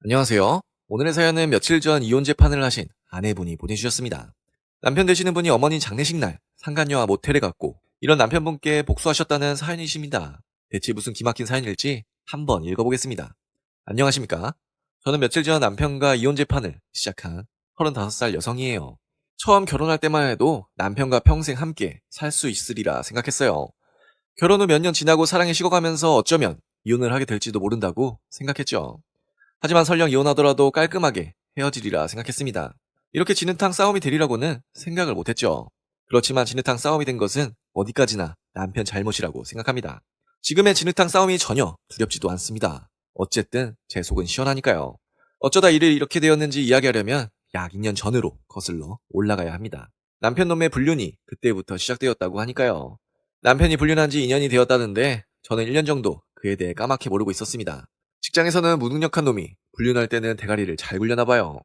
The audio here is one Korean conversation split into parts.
안녕하세요. 오늘의 사연은 며칠 전 이혼 재판을 하신 아내분이 보내주셨습니다. 남편 되시는 분이 어머니 장례식 날 상간녀와 모텔에 갔고 이런 남편분께 복수하셨다는 사연이십니다. 대체 무슨 기막힌 사연일지 한번 읽어보겠습니다. 안녕하십니까? 저는 며칠 전 남편과 이혼 재판을 시작한 35살 여성이에요. 처음 결혼할 때만 해도 남편과 평생 함께 살 수 있으리라 생각했어요. 결혼 후 몇 년 지나고 사랑에 식어가면서 어쩌면 이혼을 하게 될지도 모른다고 생각했죠. 하지만 설령 이혼하더라도 깔끔하게 헤어지리라 생각했습니다. 이렇게 진흙탕 싸움이 되리라고는 생각을 못했죠. 그렇지만 진흙탕 싸움이 된 것은 어디까지나 남편 잘못이라고 생각합니다. 지금의 진흙탕 싸움이 전혀 두렵지도 않습니다. 어쨌든 제 속은 시원하니까요. 어쩌다 일이 이렇게 되었는지 이야기하려면 약 2년 전으로 거슬러 올라가야 합니다. 남편 놈의 불륜이 그때부터 시작되었다고 하니까요. 남편이 불륜한 지 2년이 되었다는데 저는 1년 정도 그에 대해 까맣게 모르고 있었습니다. 직장에서는 무능력한 놈이 불륜할 때는 대가리를 잘 굴려나 봐요.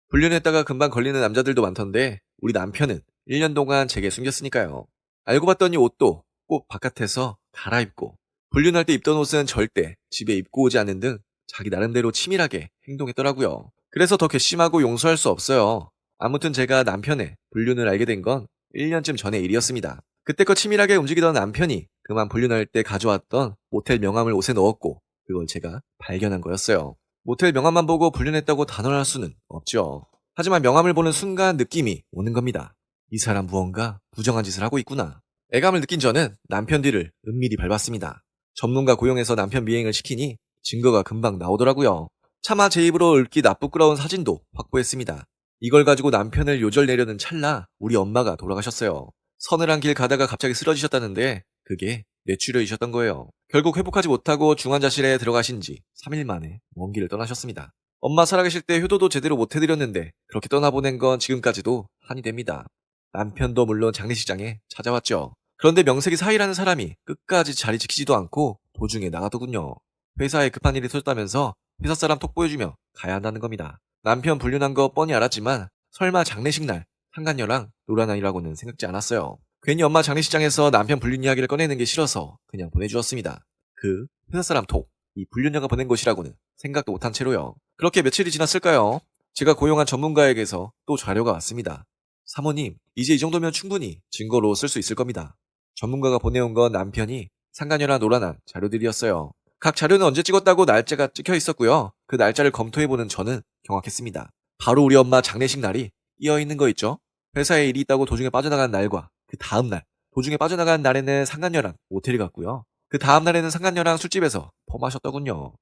불륜했다가 금방 걸리는 남자들도 많던데 우리 남편은 1년 동안 제게 숨겼으니까요. 알고 봤더니 옷도 꼭 바깥에서 갈아입고 불륜할 때 입던 옷은 절대 집에 입고 오지 않는 등 자기 나름대로 치밀하게 행동했더라고요. 그래서 더 괘씸하고 용서할 수 없어요. 아무튼 제가 남편의 불륜을 알게 된 건 1년쯤 전의 일이었습니다. 그때껏 치밀하게 움직이던 남편이 그만 불륜할 때 가져왔던 모텔 명함을 옷에 넣었고 그걸 제가 발견한 거였어요. 모텔 명함만 보고 불륜했다고 단언할 수는 없죠. 하지만 명함을 보는 순간 느낌이 오는 겁니다. 이 사람 무언가 부정한 짓을 하고 있구나. 애감을 느낀 저는 남편 뒤를 은밀히 밟았습니다. 전문가 고용해서 남편 미행을 시키니 증거가 금방 나오더라고요. 차마 제 입으로 읊기 나쁘끄러운 사진도 확보했습니다. 이걸 가지고 남편을 요절내려는 찰나 우리 엄마가 돌아가셨어요. 서늘한 길 가다가 갑자기 쓰러지셨다는데 그게 뇌출혈이셨던 거예요. 결국 회복하지 못하고 중환자실에 들어가신 지 3일 만에 먼 길을 떠나셨습니다. 엄마 살아계실 때 효도도 제대로 못 해드렸는데 그렇게 떠나보낸 건 지금까지도 한이 됩니다. 남편도 물론 장례식장에 찾아왔죠. 그런데 명색이 사이라는 사람이 끝까지 자리 지키지도 않고 도중에 나가더군요. 회사에 급한 일이 터졌다면서 회사 사람 톡 보여주며 가야 한다는 겁니다. 남편 불륜한 거 뻔히 알았지만 설마 장례식 날 상간녀랑 놀아나이라고는 생각지 않았어요. 괜히 엄마 장례식장에서 남편 불륜 이야기를 꺼내는 게 싫어서 그냥 보내주었습니다. 그 회사 사람 톡, 이 불륜녀가 보낸 것이라고는 생각도 못한 채로요. 그렇게 며칠이 지났을까요? 제가 고용한 전문가에게서 또 자료가 왔습니다. 사모님, 이제 이 정도면 충분히 증거로 쓸 수 있을 겁니다. 전문가가 보내온 건 남편이 상간녀랑 놀아난 자료들이었어요. 각 자료는 언제 찍었다고 날짜가 찍혀 있었고요. 그 날짜를 검토해보는 저는 경악했습니다. 바로 우리 엄마 장례식 날이 끼어 있는 거 있죠? 회사에 일이 있다고 도중에 빠져나간 날과 그 다음날, 도중에 빠져나간 날에는 상간녀랑 모텔에 갔고요. 그 다음날에는 상간녀랑 술집에서 범하셨더군요.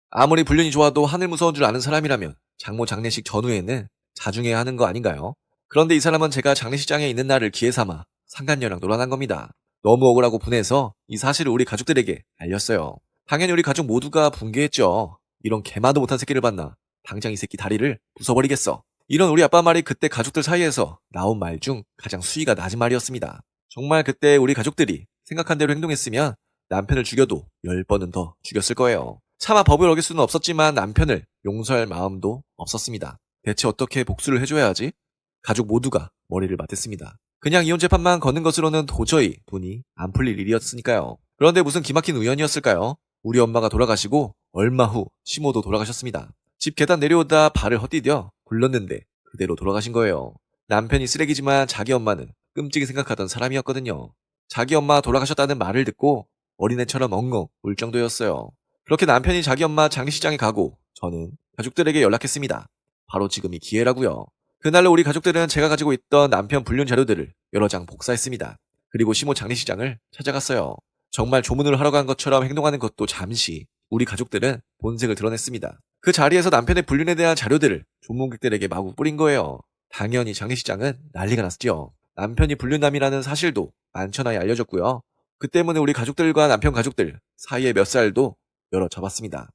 아무리 불륜이 좋아도 하늘 무서운 줄 아는 사람이라면 장모 장례식 전후에는 자중해야 하는 거 아닌가요? 그런데 이 사람은 제가 장례식장에 있는 날을 기회 삼아 상간녀랑 놀아난 겁니다. 너무 억울하고 분해서 이 사실을 우리 가족들에게 알렸어요. 당연히 우리 가족 모두가 붕괴했죠. 이런 개마도 못한 새끼를 봤나. 당장 이 새끼 다리를 부숴버리겠어. 이런 우리 아빠 말이 그때 가족들 사이에서 나온 말 중 가장 수위가 낮은 말이었습니다. 정말 그때 우리 가족들이 생각한 대로 행동했으면 남편을 죽여도 10번은 더 죽였을 거예요. 차마 법을 어길 수는 없었지만 남편을 용서할 마음도 없었습니다. 대체 어떻게 복수를 해줘야 하지? 가족 모두가 머리를 맞댔습니다. 그냥 이혼 재판만 거는 것으로는 도저히 돈이 안 풀릴 일이었으니까요. 그런데 무슨 기막힌 우연이었을까요? 우리 엄마가 돌아가시고 얼마 후 시모도 돌아가셨습니다. 집 계단 내려오다 발을 헛디뎌 굴렀는데 그대로 돌아가신 거예요. 남편이 쓰레기지만 자기 엄마는 끔찍이 생각하던 사람이었거든요. 자기 엄마 돌아가셨다는 말을 듣고 어린애처럼 엉엉 울 정도였어요. 그렇게 남편이 자기 엄마 장례식장에 가고 저는 가족들에게 연락했습니다. 바로 지금이 기회라고요. 그날로 우리 가족들은 제가 가지고 있던 남편 불륜 자료들을 여러 장 복사했습니다. 그리고 시모 장례식장을 찾아갔어요. 정말 조문을 하러 간 것처럼 행동하는 것도 잠시 우리 가족들은 본색을 드러냈습니다. 그 자리에서 남편의 불륜에 대한 자료들을 조문객들에게 마구 뿌린 거예요. 당연히 장례식장은 난리가 났죠. 남편이 불륜남이라는 사실도 만천하에 알려졌고요. 그 때문에 우리 가족들과 남편 가족들 사이의 몇 살도 열어 잡았습니다.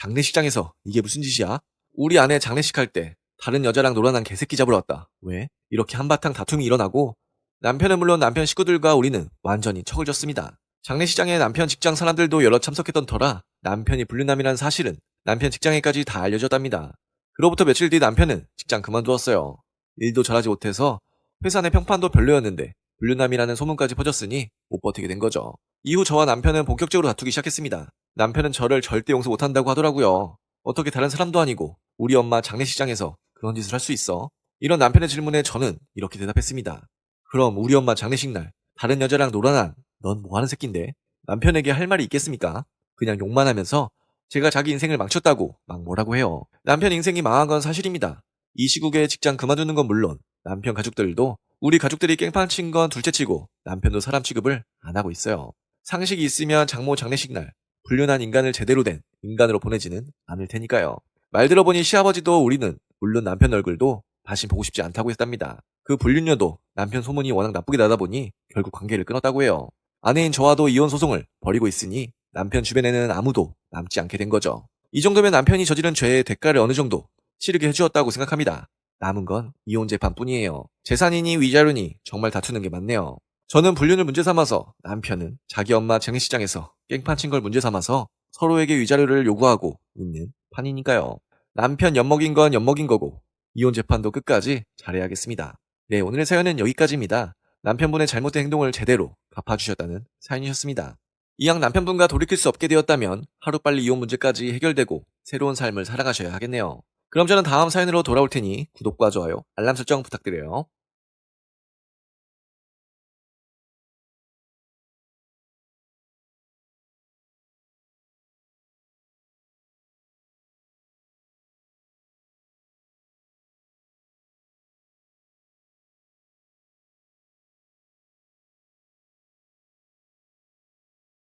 장례식장에서 이게 무슨 짓이야? 우리 아내 장례식할 때 다른 여자랑 놀아난 개새끼 잡으러 왔다. 왜? 이렇게 한바탕 다툼이 일어나고 남편은 물론 남편 식구들과 우리는 완전히 척을 졌습니다. 장례식장에 남편 직장 사람들도 여러 참석했던 터라 남편이 불륜남이라는 사실은 남편 직장에까지 다 알려졌답니다. 그로부터 며칠 뒤 남편은 직장 그만두었어요. 일도 잘하지 못해서 회사 내 평판도 별로였는데 불륜남이라는 소문까지 퍼졌으니 못 버티게 된 거죠. 이후 저와 남편은 본격적으로 다투기 시작했습니다. 남편은 저를 절대 용서 못한다고 하더라고요. 어떻게 다른 사람도 아니고 우리 엄마 장례식장에서 그런 짓을 할 수 있어? 이런 남편의 질문에 저는 이렇게 대답했습니다. 그럼 우리 엄마 장례식 날 다른 여자랑 놀아난 넌 뭐하는 새끼인데? 남편에게 할 말이 있겠습니까? 그냥 욕만 하면서 제가 자기 인생을 망쳤다고 막 뭐라고 해요. 남편 인생이 망한 건 사실입니다. 이 시국에 직장 그만두는 건 물론 남편 가족들도 우리 가족들이 깽판 친 건 둘째치고 남편도 사람 취급을 안 하고 있어요. 상식이 있으면 장모 장례식 날 불륜한 인간을 제대로 된 인간으로 보내지는 않을 테니까요. 말 들어보니 시아버지도 우리는 물론 남편 얼굴도 다시 보고 싶지 않다고 했답니다. 그 불륜녀도 남편 소문이 워낙 나쁘게 나다 보니 결국 관계를 끊었다고 해요. 아내인 저와도 이혼 소송을 벌이고 있으니 남편 주변에는 아무도 남지 않게 된 거죠. 이 정도면 남편이 저지른 죄의 대가를 어느 정도 치르게 해주었다고 생각합니다. 남은 건 이혼 재판뿐이에요. 재산이니 위자료니 정말 다투는 게 맞네요. 저는 불륜을 문제 삼아서 남편은 자기 엄마 장례식장에서 깽판 친 걸 문제 삼아서 서로에게 위자료를 요구하고 있는 판이니까요. 남편 엿먹인 건 엿먹인 거고 이혼 재판도 끝까지 잘해야겠습니다. 네, 오늘의 사연은 여기까지입니다. 남편분의 잘못된 행동을 제대로 갚아주셨다는 사연이셨습니다. 이왕 남편분과 돌이킬 수 없게 되었다면 하루빨리 이혼 문제까지 해결되고 새로운 삶을 살아가셔야 하겠네요. 그럼 저는 다음 사연으로 돌아올 테니 구독과 좋아요, 알람 설정 부탁드려요.